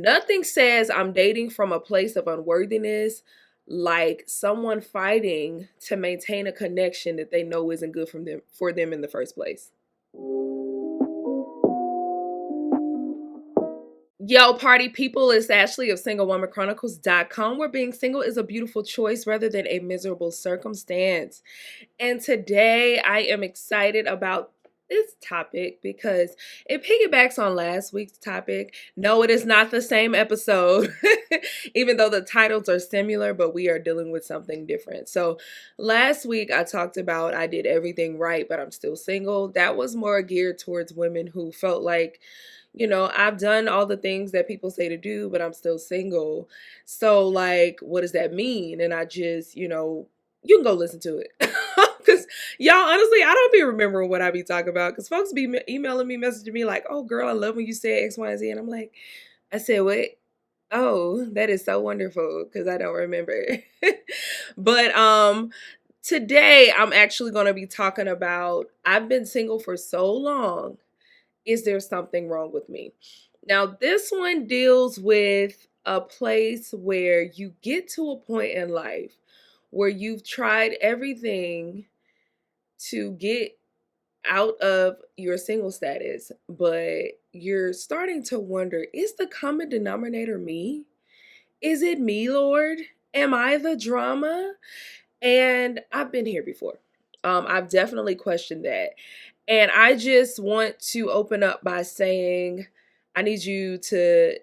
Nothing says I'm dating from a place of unworthiness like someone fighting to maintain a connection that they know isn't good for them in the first place. Yo, party people, it's Ashley of SingleWomanChronicles.com, where being single is a beautiful choice rather than a miserable circumstance. And today I am excited about this topic because it piggybacks on last week's topic. No, it is not the same episode, even though the titles are similar, but we are dealing with something different. So last week I talked about I did everything right, but I'm still single. That was more geared towards women who felt like, I've done all the things that people say to do, but I'm still single. So, like, what does that mean? And I just, you can go listen to it. Because, y'all, honestly, I don't be remembering what I be talking about. Because folks be emailing me, messaging me like, oh, girl, I love when you say X, Y, and Z. And I'm like, I said, what? Oh, that is so wonderful because I don't remember. But today I'm actually going to be talking about I've been single for so long. Is there something wrong with me? Now, this one deals with a place where you get to a point in life where you've tried everything to get out of your single status, but you're starting to wonder, is the common denominator me? Is it me, Lord? Am I the drama? And I've been here before. I've definitely questioned that. And I just want to open up by saying, I need you to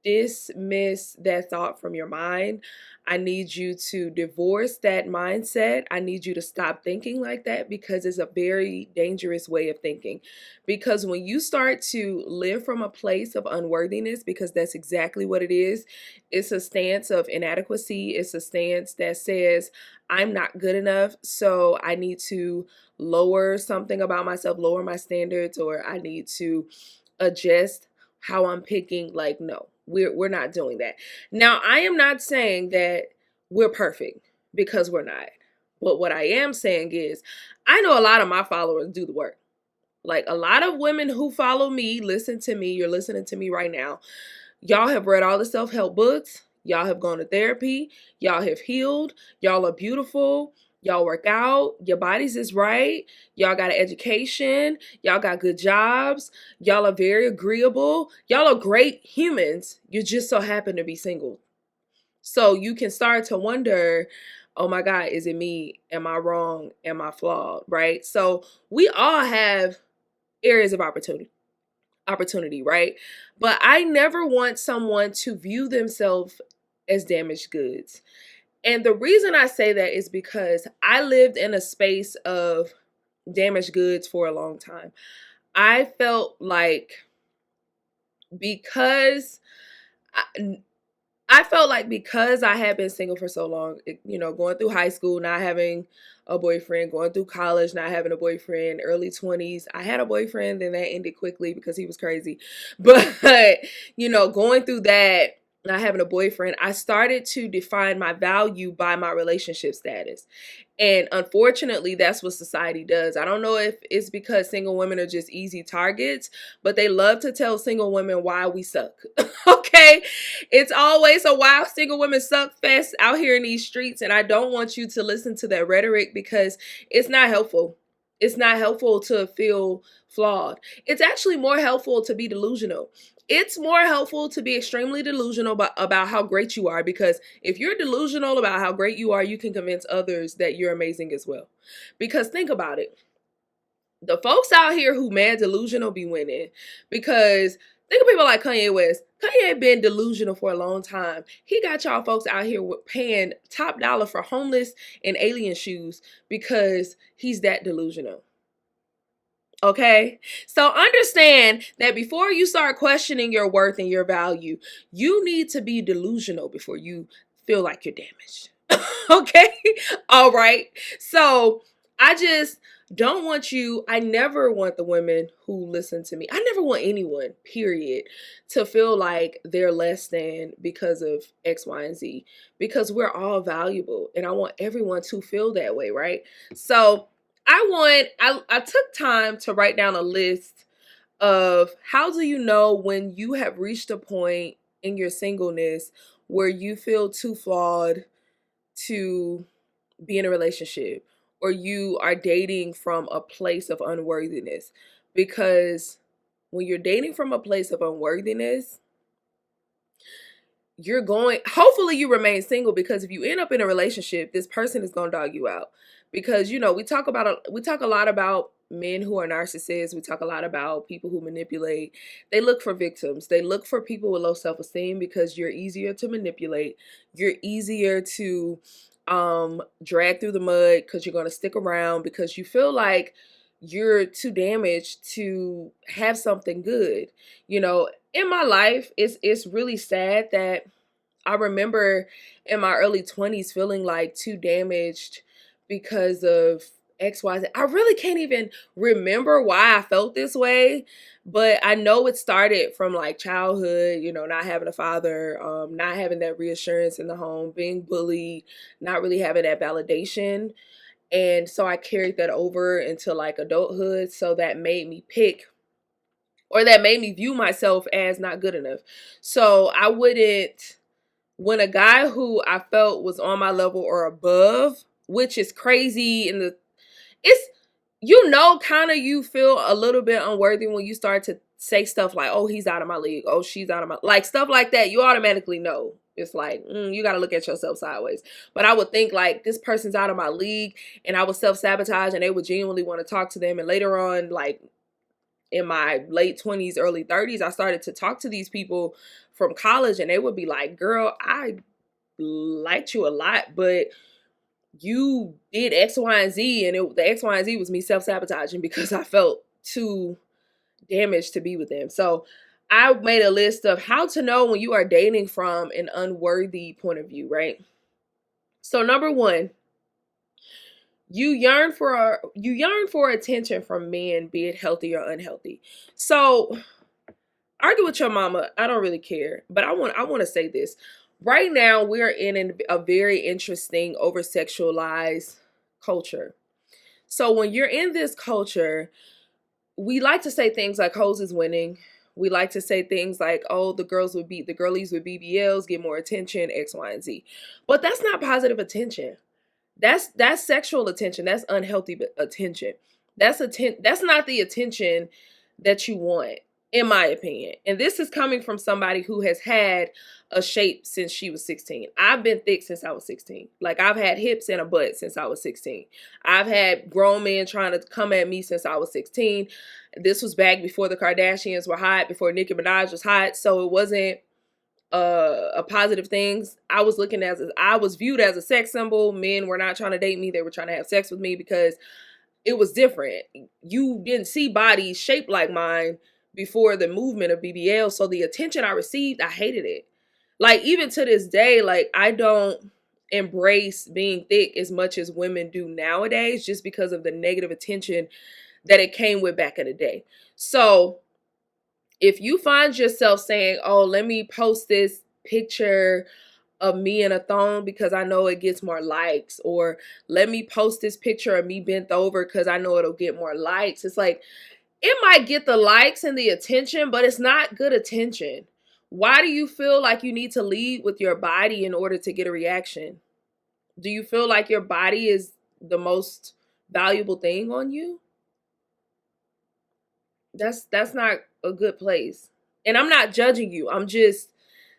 dismiss that thought from your mind. I need you to divorce that mindset. I need you to stop thinking like that because it's a very dangerous way of thinking. Because when you start to live from a place of unworthiness, because that's exactly what it is, it's a stance of inadequacy. It's a stance that says, I'm not good enough, so I need to lower something about myself, lower my standards, or I need to adjust how I'm picking. Like, no, we're not doing that. Now, I am not saying that we're perfect because we're not. But what I am saying is I know a lot of my followers do the work. Like a lot of women who follow me, listen to me, you're listening to me right now. Y'all have read all the self-help books. Y'all have gone to therapy. Y'all have healed. Y'all are beautiful. Y'all work out. Your bodies is right. Y'all got an education. Y'all got good jobs. Y'all are very agreeable. Y'all are great humans. You just so happen to be single. So you can start to wonder, oh my God, is it me? Am I wrong? Am I flawed? Right? So we all have areas of opportunity, right? But I never want someone to view themselves as damaged goods. And the reason I say that is because I lived in a space of damaged goods for a long time. I felt like because I, I felt like because I had been single for so long, going through high school, not having a boyfriend, going through college, not having a boyfriend, early 20s, I had a boyfriend, and that ended quickly because he was crazy. But, going through that, not having a boyfriend, I started to define my value by my relationship status. And unfortunately, that's what society does. I don't know if it's because single women are just easy targets, but they love to tell single women why we suck. Okay? It's always a why single women suck fest out here in these streets. And I don't want you to listen to that rhetoric because it's not helpful. It's not helpful to feel flawed. It's actually more helpful to be delusional. It's more helpful to be extremely delusional about how great you are, because if you're delusional about how great you are, you can convince others that you're amazing as well. Because think about it. The folks out here who mad delusional be winning, because think of people like Kanye West. Kanye been delusional for a long time. He got y'all folks out here paying top dollar for homeless and alien shoes because he's that delusional. Okay, so understand that before you start questioning your worth and your value, you need to be delusional before you feel like you're damaged. Okay, all right. So I just don't want you, I never want the women who listen to me, I never want anyone, period, to feel like they're less than because of X, Y, and Z, because we're all valuable and I want everyone to feel that way, right? So I took time to write down a list of how do you know when you have reached a point in your singleness where you feel too flawed to be in a relationship, or you are dating from a place of unworthiness. Because when you're dating from a place of unworthiness, hopefully you remain single, because if you end up in a relationship, this person is going to dog you out. Because we talk a lot about men who are narcissists. We talk a lot about people who manipulate. They look for victims. They look for people with low self-esteem, because you're easier to manipulate. You're easier to drag through the mud, because you're going to stick around, because you feel like you're too damaged to have something good. In my life, it's really sad that I remember in my early 20s feeling like too damaged because of XYZ. I really can't even remember why I felt this way, but I know it started from like childhood, not having a father, not having that reassurance in the home, being bullied, not really having that validation. And so I carried that over into like adulthood. So that made me that made me view myself as not good enough. So I wouldn't, when a guy who I felt was on my level or above, which is crazy, it's, kind of, you feel a little bit unworthy when you start to say stuff like, oh, he's out of my league, oh, she's out of my, like stuff like that, you automatically know. It's like, you got to look at yourself sideways. But I would think like, this person's out of my league, and I would self-sabotage, and they would genuinely want to talk to them. And later on, like in my late 20s, early 30s, I started to talk to these people from college, and they would be like, girl, I liked you a lot, but you did X, Y, and Z, and the X, Y, and Z was me self-sabotaging because I felt too damaged to be with them. So I made a list of how to know when you are dating from an unworthy point of view, right? So number one, you yearn for attention from men, be it healthy or unhealthy. So argue with your mama, I don't really care, but I want to say this. Right now, we're in a very interesting over-sexualized culture. So when you're in this culture, we like to say things like hoes is winning. We like to say things like, oh, the girlies with BBLs get more attention, X, Y, and Z. But that's not positive attention. That's sexual attention. That's unhealthy attention. That's not the attention that you want, in my opinion. And this is coming from somebody who has had a shape since she was 16. I've been thick since I was 16. Like, I've had hips and a butt since I was 16. I've had grown men trying to come at me since I was 16. This was back before the Kardashians were hot, before Nicki Minaj was hot. So it wasn't a positive things. I was viewed as a sex symbol. Men were not trying to date me. They were trying to have sex with me because it was different. You didn't see bodies shaped like mine before the movement of BBL. So the attention I received, I hated it. Like, even to this day, like, I don't embrace being thick as much as women do nowadays, just because of the negative attention that it came with back in the day. So if you find yourself saying, oh, let me post this picture of me in a thong because I know it gets more likes, or let me post this picture of me bent over because I know it'll get more likes, it's like, it might get the likes and the attention, but it's not good attention. Why do you feel like you need to lead with your body in order to get a reaction? Do you feel like your body is the most valuable thing on you? That's not a good place. And I'm not judging you. I'm just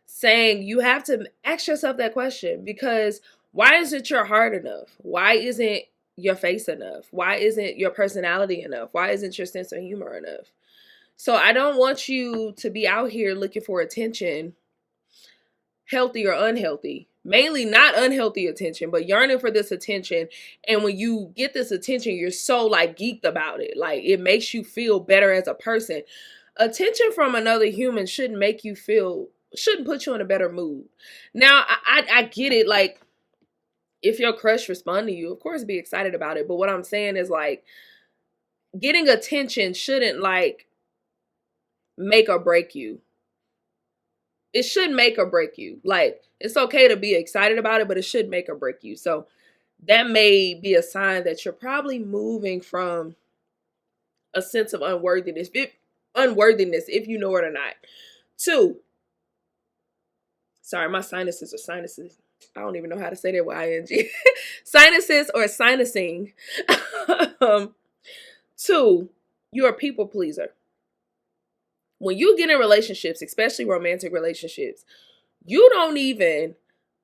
saying you have to ask yourself that question, because why isn't your heart enough? Why isn't your face enough? Why isn't your personality enough? Why isn't your sense of humor enough? So I don't want you to be out here looking for attention, healthy or unhealthy. Mainly not unhealthy attention, but yearning for this attention. And when you get this attention, you're so like geeked about it. Like, it makes you feel better as a person. Attention from another human shouldn't put you in a better mood. Now, I get it. Like, if your crush respond to you, of course be excited about it. But what I'm saying is, like, getting attention shouldn't like make or break you. It should make or break you. Like, it's okay to be excited about it, but it should make or break you. So that may be a sign that you're probably moving from a sense of unworthiness, if you know it or not. 2, Sorry, my sinuses are sinuses. I don't even know how to say that with ing. Sinuses or sinusing. um, 2, you're a people pleaser. When you get in relationships, especially romantic relationships, you don't even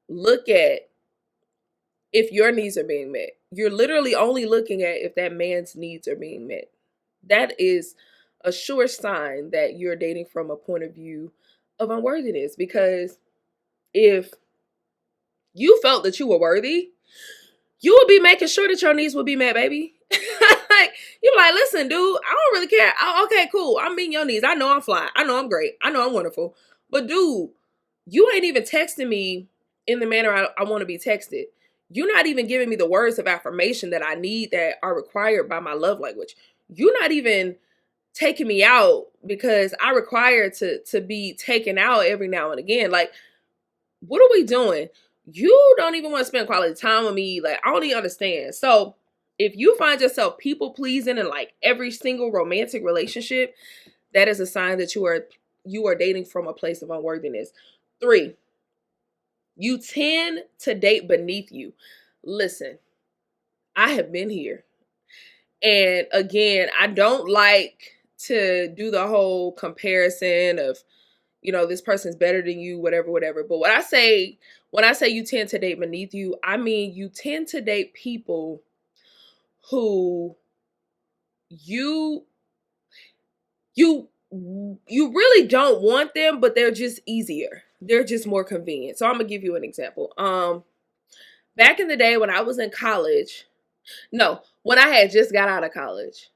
look at if your needs are being met. You're literally only looking at if that man's needs are being met. That is a sure sign that you're dating from a point of view of unworthiness, because if you felt that you were worthy, you would be making sure that your needs would be met, baby. Like, you're like, listen, dude, I don't really care. Okay, cool. I'm meeting your needs. I know I'm fly. I know I'm great. I know I'm wonderful. But dude, you ain't even texting me in the manner I want to be texted. You're not even giving me the words of affirmation that I need, that are required by my love language. You're not even taking me out because I require to be taken out every now and again. Like, what are we doing? You don't even want to spend quality time with me. Like, I don't even understand. So if you find yourself people pleasing in like every single romantic relationship, that is a sign that you are dating from a place of unworthiness. 3, you tend to date beneath you. Listen, I have been here. And again, I don't like to do the whole comparison of, this person's better than you, whatever, whatever. But when I say you tend to date beneath you, I mean you tend to date people who you really don't want them, but they're just easier. They're just more convenient. So I'm gonna give you an example. Back in the day when I was in college, no, when I had just got out of college,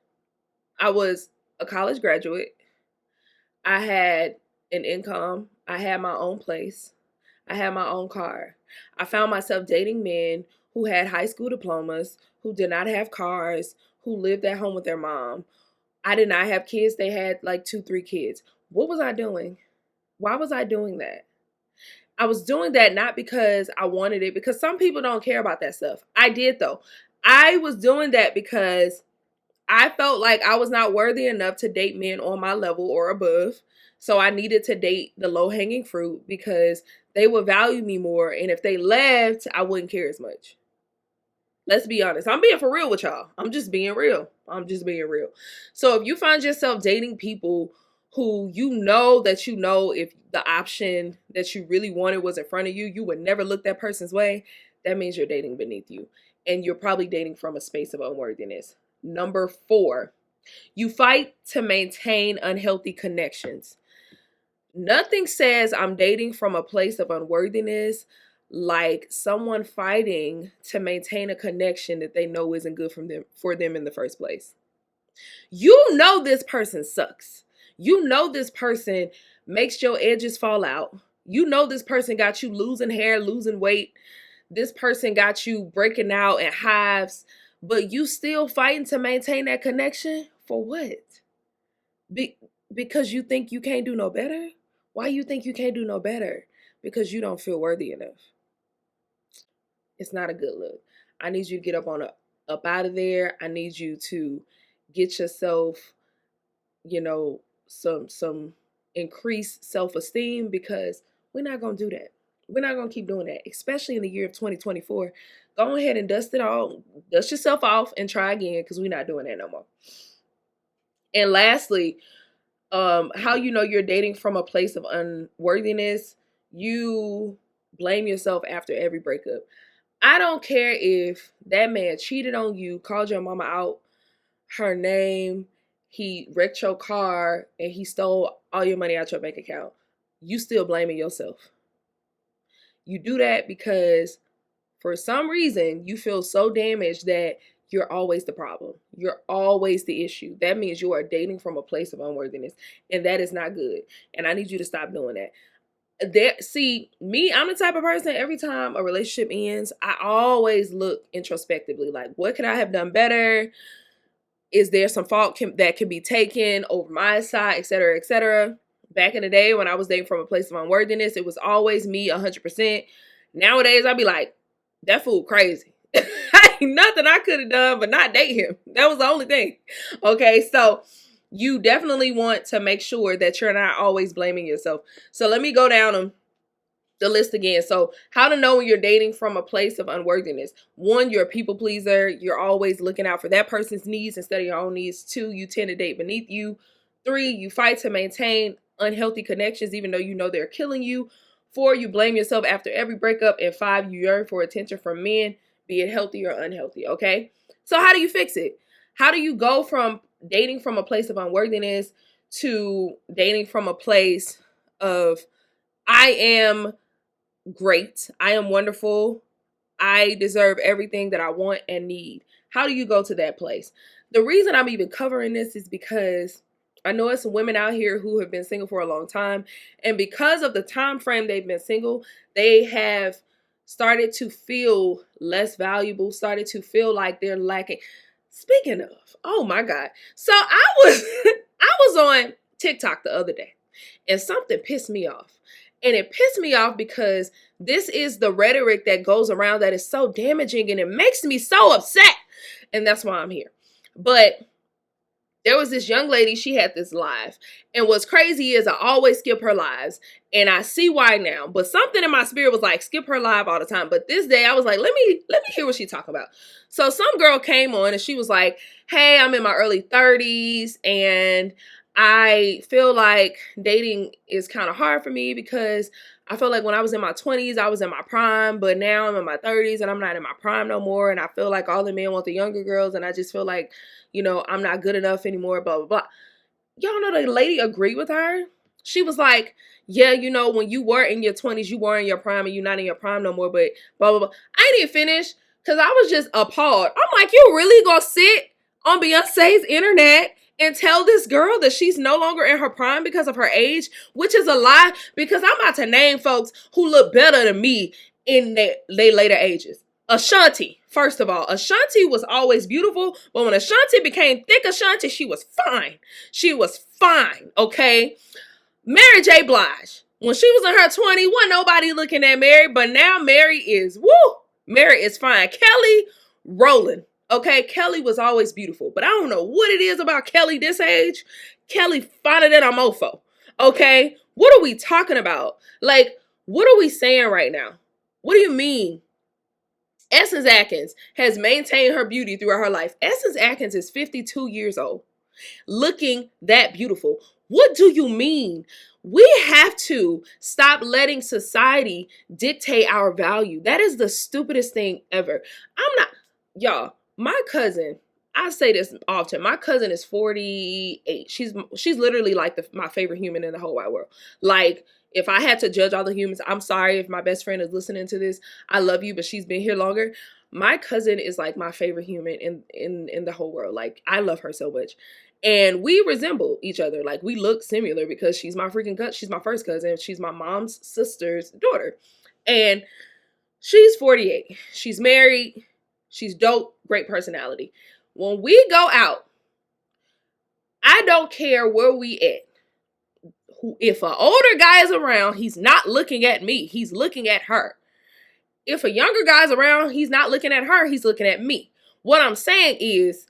I was a college graduate. I had an income. I had my own place. I had my own car. I found myself dating men who had high school diplomas, who did not have cars, who lived at home with their mom. I did not have kids. They had like 2, 3 kids. What was I doing? Why was I doing that? I was doing that not because I wanted it, because some people don't care about that stuff. I did though. I was doing that because I felt like I was not worthy enough to date men on my level or above. So I needed to date the low-hanging fruit because they would value me more. And if they left, I wouldn't care as much. Let's be honest. I'm being for real with y'all. I'm just being real. So if you find yourself dating people who if the option that you really wanted was in front of you, you would never look that person's way, that means you're dating beneath you. And you're probably dating from a space of unworthiness. Number 4, you fight to maintain unhealthy connections. Nothing says I'm dating from a place of unworthiness like someone fighting to maintain a connection that they know isn't good for them in the first place. You know this person sucks. You know this person makes your edges fall out. You know this person got you losing hair, losing weight. This person got you breaking out in hives, but you still fighting to maintain that connection? For what? Because you think you can't do no better? Why you think you can't do no better? Because you don't feel worthy enough. It's not a good look. I need you to get up out of there. I need you to get yourself, some increased self-esteem, because we're not going to do that. We're not going to keep doing that, especially in the year of 2024. Go ahead and dust yourself off and try again, because we're not doing that no more. And lastly, how you're dating from a place of unworthiness, you blame yourself after every breakup. I don't care if that man cheated on you, called your mama out her name, he wrecked your car, and he stole all your money out your bank account. You still blaming yourself. You do that because for some reason you feel so damaged that you're always the problem. You're always the issue. That means you are dating from a place of unworthiness, and that is not good. And I need you to stop doing that. See, me, I'm the type of person, every time a relationship ends, I always look introspectively, like, what could I have done better? Is there some fault that can be taken over my side, et cetera, et cetera? Back in the day when I was dating from a place of unworthiness, it was always me 100%. Nowadays, I'd be like, that fool crazy. Ain't nothing I could have done but not date him. That was the only thing. Okay, so you definitely want to make sure that you're not always blaming yourself. So let me go down them. the list again. So how to know when you're dating from a place of unworthiness. 1, you're a people pleaser. You're always looking out for that person's needs instead of your own needs. 2, you tend to date beneath you. 3, you fight to maintain unhealthy connections even though you know they're killing you. 4, you blame yourself after every breakup. And 5, you yearn for attention from men, be it healthy or unhealthy, okay? So how do you fix it? How do you go from dating from a place of unworthiness to dating from a place of I am great, I am wonderful, I deserve everything that I want and need? How do you go to that place? The reason I'm even covering this is because I know it's some women out here who have been single for a long time, and because of the time frame they've been single, they have started to feel less valuable, started to feel like they're lacking. Speaking of, oh my God. So I was on TikTok the other day and something pissed me off. And it pissed me off because this is the rhetoric that goes around that is so damaging and it makes me so upset. And that's why I'm here. But there was this young lady, she had this live. And what's crazy is I always skip her lives. And I see why now. But something in my spirit was like, skip her live all the time. But this day I was like, let me hear what she talking about. So some girl came on and she was like, hey, I'm in my early 30s and I feel like dating is kind of hard for me because I feel like when I was in my 20s, I was in my prime, but now I'm in my 30s and I'm not in my prime no more. And I feel like all the men want the younger girls and I just feel like, I'm not good enough anymore, blah, blah, blah. Y'all know the lady agreed with her. She was like, yeah, when you were in your 20s, you were in your prime and you're not in your prime no more, but blah, blah, blah. I didn't finish because I was just appalled. I'm like, you really gonna sit on Beyonce's internet and tell this girl that she's no longer in her prime because of her age, which is a lie, because I'm about to name folks who look better than me in their later ages. Ashanti, first of all, Ashanti was always beautiful, but when Ashanti became thick Ashanti, she was fine. She was fine, okay? Mary J. Blige, when she was in her 20s, wasn't nobody looking at Mary, but now Mary is, Mary is fine. Kelly Rowland. Okay, Kelly was always beautiful, but I don't know what it is about Kelly this age. Kelly finer than a mofo. Okay, what are we talking about? Like, what are we saying right now? What do you mean? Essence Atkins has maintained her beauty throughout her life. Essence Atkins is 52 years old, looking that beautiful. What do you mean? We have to stop letting society dictate our value. That is the stupidest thing ever. Y'all, my cousin, I say this often. My cousin is 48. She's literally like my favorite human in the whole wide world. Like, if I had to judge all the humans, I'm sorry if my best friend is listening to this. I love you, but she's been here longer. My cousin is like my favorite human in the whole world. Like, I love her so much. And we resemble each other. Like, we look similar because she's my freaking cousin. She's my first cousin. She's my mom's sister's daughter. And she's 48. She's married. She's dope. Great personality. When we go out, I don't care where we at. If an older guy is around, he's not looking at me. He's looking at her. If a younger guy's around, he's not looking at her. He's looking at me. What I'm saying is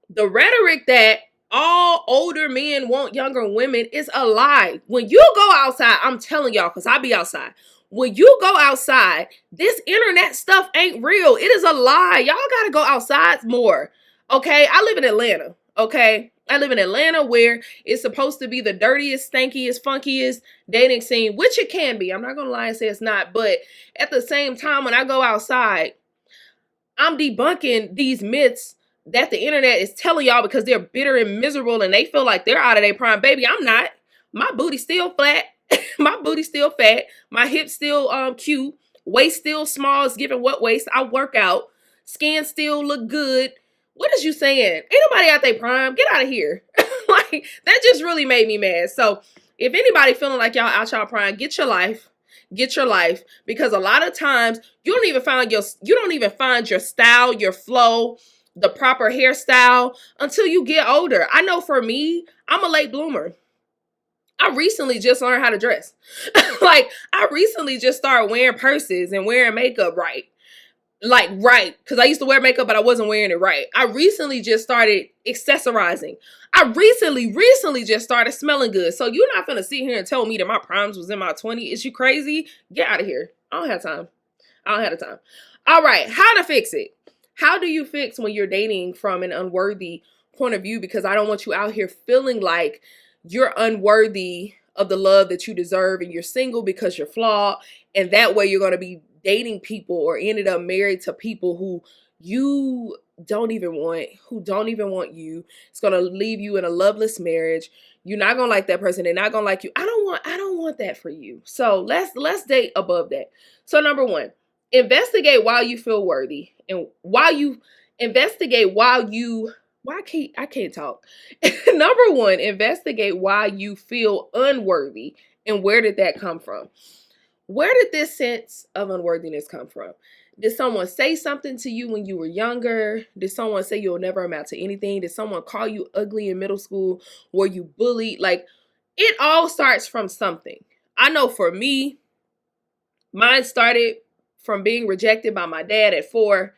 the rhetoric that all older men want younger women is a lie. When you go outside, I'm telling y'all, because I be outside. When you go outside, this internet stuff ain't real. It is a lie. Y'all got to go outside more. Okay? I live in Atlanta. Okay? I live in Atlanta where it's supposed to be the dirtiest, stankiest, funkiest dating scene, which it can be. I'm not going to lie and say it's not. But at the same time, when I go outside, I'm debunking these myths that the internet is telling y'all because they're bitter and miserable and they feel like they're out of their prime. Baby, I'm not. My booty's still flat. My booty's still fat. My hips still cute. Waist still small. It's giving what waist. I work out. Skin still look good. What is you saying? Ain't nobody out their prime. Get out of here. Like, that just really made me mad. So if anybody feeling like y'all out y'all prime, get your life. Get your life. Because a lot of times you don't even find your style, your flow, the proper hairstyle until you get older. I know for me, I'm a late bloomer. I recently just learned how to dress. Like, I recently just started wearing purses and wearing makeup right. Like, right. Because I used to wear makeup, but I wasn't wearing it right. I recently just started accessorizing. I recently just started smelling good. So you're not gonna sit here and tell me that my primes was in my 20s. Is you crazy? Get out of here. I don't have time. I don't have the time. All right, how to fix it. How do you fix when you're dating from an unworthy point of view? Because I don't want you out here feeling like you're unworthy of the love that you deserve and you're single because you're flawed. And that way you're going to be dating people or ended up married to people who you who don't even want you. It's going to leave you in a loveless marriage. You're not going to like that person. They're not going to like you. I don't want that for you. So let's date above that. So number one, investigate why you feel worthy and why you investigate while you why I can't talk. Number one, investigate why you feel unworthy and where did that come from? Where did this sense of unworthiness come from? Did someone say something to you when you were younger? Did someone say you'll never amount to anything? Did someone call you ugly in middle school? Were you bullied? Like, it all starts from something. I know for me, mine started from being rejected by my dad at 4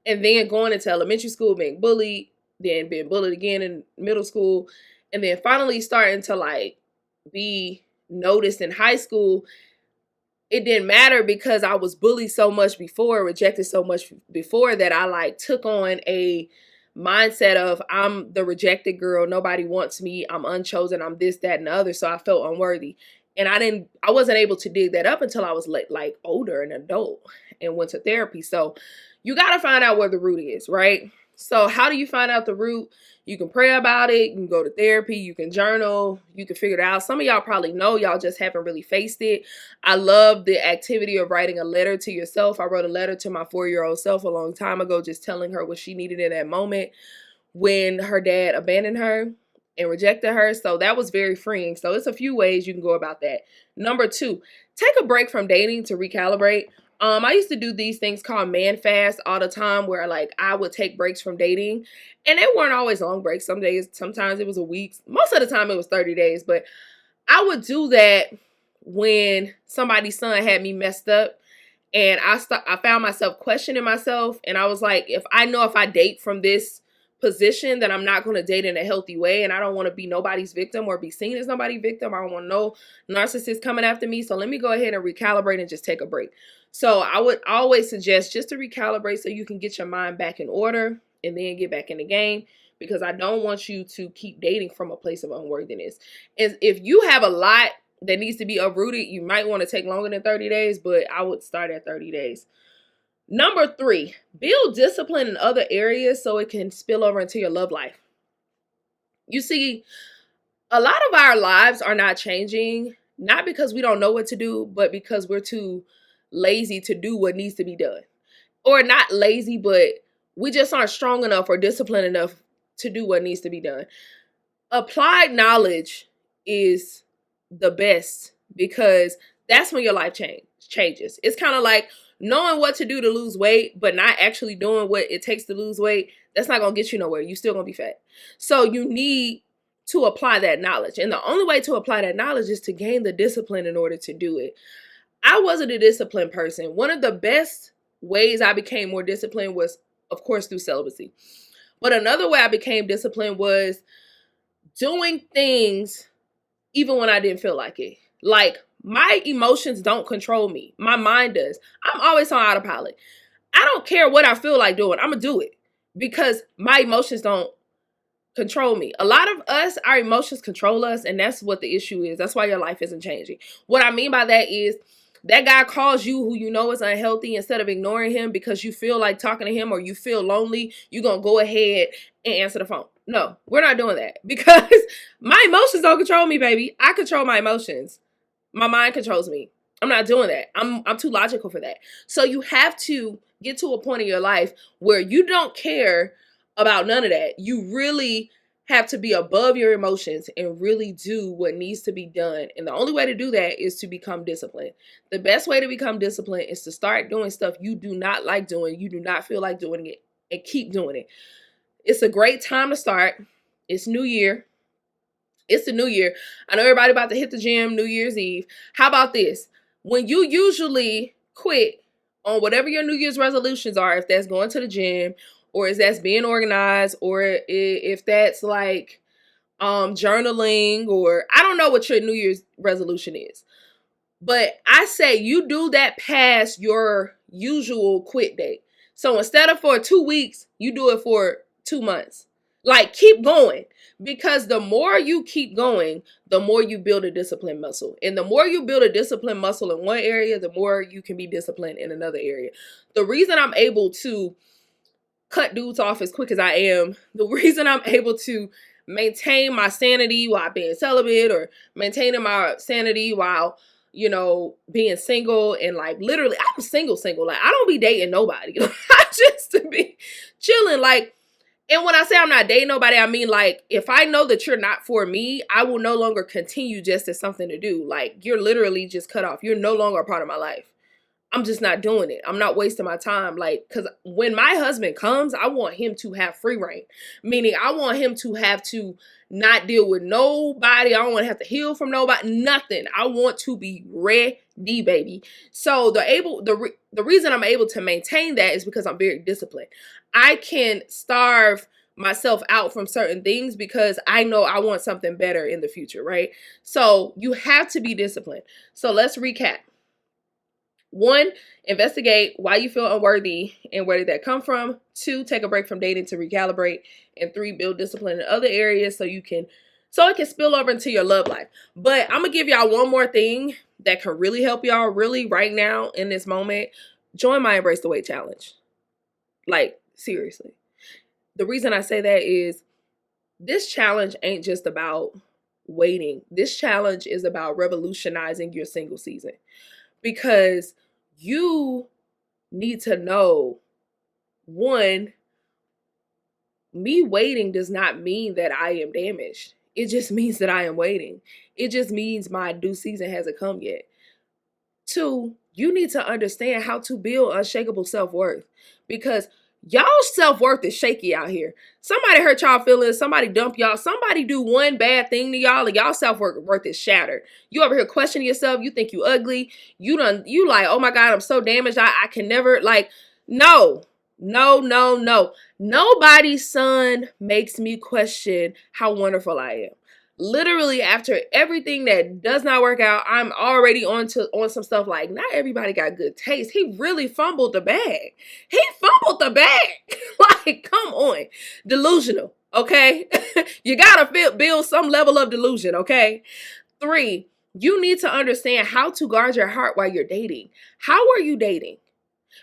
and then going into elementary school, being bullied, then being bullied again in middle school, and then finally starting to like be noticed in high school. It didn't matter because I was bullied so much before, rejected so much before, that I like took on a mindset of I'm the rejected girl. Nobody wants me. I'm unchosen. I'm this, that, and the other. So I felt unworthy. And I wasn't able to dig that up until I was like older, an adult, and went to therapy. So you got to find out where the root is, right? So how do you find out the root? You can pray about it. You can go to therapy. You can journal. You can figure it out. Some of y'all probably know. Y'all just haven't really faced it. I love the activity of writing a letter to yourself. I wrote a letter to my 4-year-old self a long time ago, just telling her what she needed in that moment when her dad abandoned her and rejected her. So that was very freeing. So it's a few ways you can go about that. Number 2, take a break from dating to recalibrate. I used to do these things called man fast all the time where like I would take breaks from dating, and they weren't always long breaks. Some days, sometimes it was a week. Most of the time it was 30 days, but I would do that when somebody's son had me messed up, and I found myself questioning myself, and I was like, if I date from this position, then I'm not going to date in a healthy way, and I don't want to be nobody's victim or be seen as nobody's victim. I don't want no narcissist coming after me, so let me go ahead and recalibrate and just take a break. So I would always suggest just to recalibrate so you can get your mind back in order and then get back in the game, because I don't want you to keep dating from a place of unworthiness. And if you have a lot that needs to be uprooted, you might want to take longer than 30 days, but I would start at 30 days. Number 3, build discipline in other areas so it can spill over into your love life. You see, a lot of our lives are not changing, not because we don't know what to do, but because we're too lazy to do what needs to be done. Or not lazy, but we just aren't strong enough or disciplined enough to do what needs to be done. Applied knowledge is the best because that's when your life changes. It's kind of like knowing what to do to lose weight, but not actually doing what it takes to lose weight. That's not going to get you nowhere. You're still going to be fat. So you need to apply that knowledge. And the only way to apply that knowledge is to gain the discipline in order to do it. I wasn't a disciplined person. One of the best ways I became more disciplined was, of course, through celibacy. But another way I became disciplined was doing things even when I didn't feel like it. Like, my emotions don't control me. My mind does. I'm always on autopilot. I don't care what I feel like doing. I'm going to do it because my emotions don't control me. A lot of us, our emotions control us, and that's what the issue is. That's why your life isn't changing. What I mean by that is that guy calls you who you know is unhealthy. Instead of ignoring him because you feel like talking to him or you feel lonely, you're going to go ahead and answer the phone. No, we're not doing that because my emotions don't control me, baby. I control my emotions. My mind controls me. I'm not doing that. I'm too logical for that. So you have to get to a point in your life where you don't care about none of that. You really have to be above your emotions and really do what needs to be done. And the only way to do that is to become disciplined. The best way to become disciplined is to start doing stuff you do not like doing, you do not feel like doing it, and keep doing it. It's a great time to start. It's New Year. It's the new year. I know everybody about to hit the gym New Year's Eve. How about this? When you usually quit on whatever your New Year's resolutions are, if that's going to the gym, or if that's being organized, or if that's like journaling, or I don't know what your New Year's resolution is. But I say you do that past your usual quit date. So instead of for 2 weeks, you do it for 2 months. Like, keep going, because the more you keep going, the more you build a discipline muscle. And the more you build a discipline muscle in one area, the more you can be disciplined in another area. The reason I'm able to cut dudes off as quick as I am, the reason I'm able to maintain my sanity while being celibate, or maintaining my sanity while, you know, being single, and like literally I'm single. Like, I don't be dating nobody. I just to be chilling. Like, and when I say I'm not dating nobody, I mean, like, if I know that you're not for me, I will no longer continue just as something to do. Like, you're literally just cut off. You're no longer a part of my life. I'm just not doing it. I'm not wasting my time. Like, because when my husband comes, I want him to have free reign. Meaning, I want him to have to not deal with nobody. I don't want to have to heal from nobody. Nothing. I want to be ready, baby. So the reason I'm able to maintain that is because I'm very disciplined. I can starve myself out from certain things because I know I want something better in the future, right? So you have to be disciplined. So let's recap. 1, investigate why you feel unworthy and where did that come from. 2, take a break from dating to recalibrate. And 3, build discipline in other areas so it can spill over into your love life. But I'm gonna give y'all one more thing that can really help y'all really right now in this moment. Join my Embrace the Weight Challenge. Like, seriously. The reason I say that is this challenge ain't just about waiting. This challenge is about revolutionizing your single season. Because you need to know, 1, me waiting does not mean that I am damaged. It just means that I am waiting. It just means my due season hasn't come yet. 2, you need to understand how to build unshakable self-worth, because y'all's self-worth is shaky out here. Somebody hurt y'all feelings, somebody dump y'all, somebody do one bad thing to y'all, and y'all self-worth is shattered. You over here questioning yourself, you think you ugly, you like, oh my God, I'm so damaged, I can never, like, no. Nobody's son makes me question how wonderful I am. Literally, after everything that does not work out, I'm already on some stuff like, not everybody got good taste. He really fumbled the bag. Like, come on. Delusional, okay? You gotta build some level of delusion, okay? 3, you need to understand how to guard your heart while you're dating. How are you dating?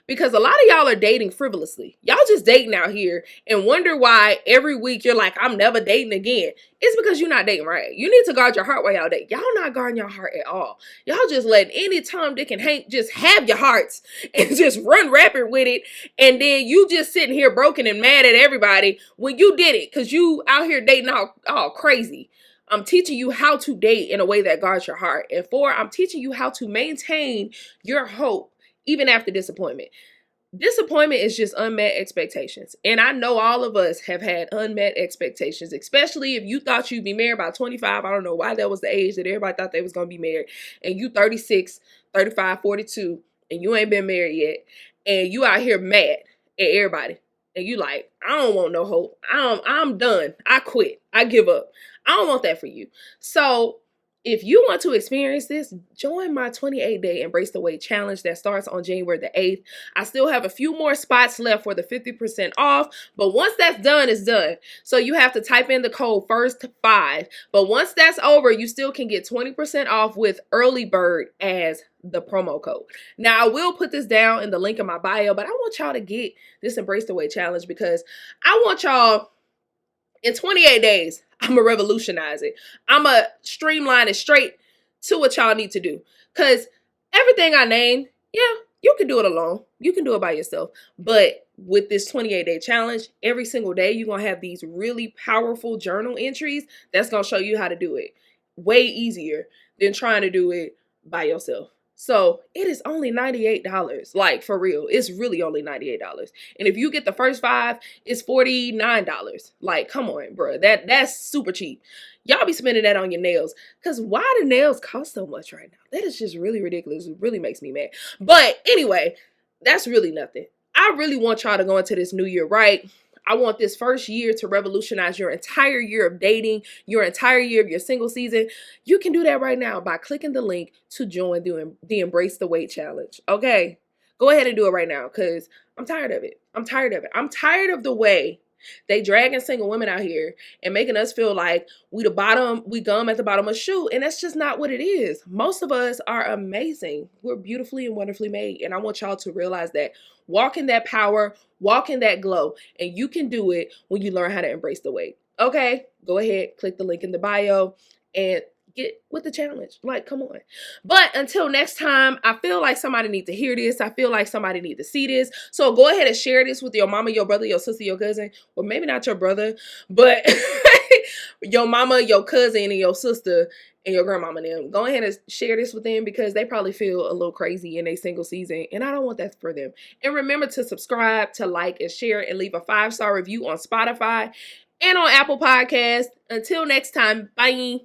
Because a lot of y'all are dating frivolously. Y'all just dating out here and wonder why every week you're like, I'm never dating again. It's because you're not dating right. You need to guard your heart while y'all date. Y'all not guarding your heart at all. Y'all just letting any Tom, Dick, and Hank just have your hearts and just run rapid with it. And then you just sitting here broken and mad at everybody when you did it because you out here dating all crazy. I'm teaching you how to date in a way that guards your heart. And 4, I'm teaching you how to maintain your hope even after disappointment. Disappointment is just unmet expectations. And I know all of us have had unmet expectations, especially if you thought you'd be married by 25. I don't know why that was the age that everybody thought they was going to be married. And you 36, 35, 42, and you ain't been married yet. And you out here mad at everybody. And you like, I don't want no hope. I'm done. I quit. I give up. I don't want that for you. So if you want to experience this, join my 28-day Embrace the Weight Challenge that starts on January the 8th. I still have a few more spots left for the 50% off, but once that's done, it's done. So you have to type in the code FIRST5. But once that's over, you still can get 20% off with Early Bird as the promo code. Now, I will put this down in the link in my bio, but I want y'all to get this Embrace the Weight Challenge because I want y'all, in 28 days, I'm going to revolutionize it. I'm going to streamline it straight to what y'all need to do. Because everything I named, yeah, you can do it alone. You can do it by yourself. But with this 28-day challenge, every single day, you're going to have these really powerful journal entries that's going to show you how to do it. Way easier than trying to do it by yourself. So it is only $98. Like, for real, it's really only $98. And if you get the first 5, it's $49. Like, come on, bro. That's super cheap. Y'all be spending that on your nails. Because why do nails cost so much right now? That is just really ridiculous. It really makes me mad. But anyway, That's really nothing. I really want y'all to go into this new year right. I want this first year to revolutionize your entire year of dating, your entire year of your single season. You can do that right now by clicking the link to join the Embrace the Wait Challenge. Okay? Go ahead and do it right now because I'm tired of it. I'm tired of it. I'm tired of the way they dragging single women out here and making us feel like we gum at the bottom of the shoe. And that's just not what it is. Most of us are amazing. We're beautifully and wonderfully made. And I want y'all to realize that. Walk in that power, walk in that glow. And you can do it when you learn how to embrace the wait. Okay, go ahead, click the link in the bio and get with the challenge. Like, come on. But until next time, I feel like somebody needs to hear this. I feel like somebody needs to see this. So go ahead and share this with your mama, your brother, your sister, your cousin. Well, maybe not your brother, but your mama, your cousin, and your sister, and your grandmama and them. Go ahead and share this with them because they probably feel a little crazy in a single season. And I don't want that for them. And remember to subscribe, to like, and share, and leave a 5-star review on Spotify and on Apple Podcasts. Until next time, bye.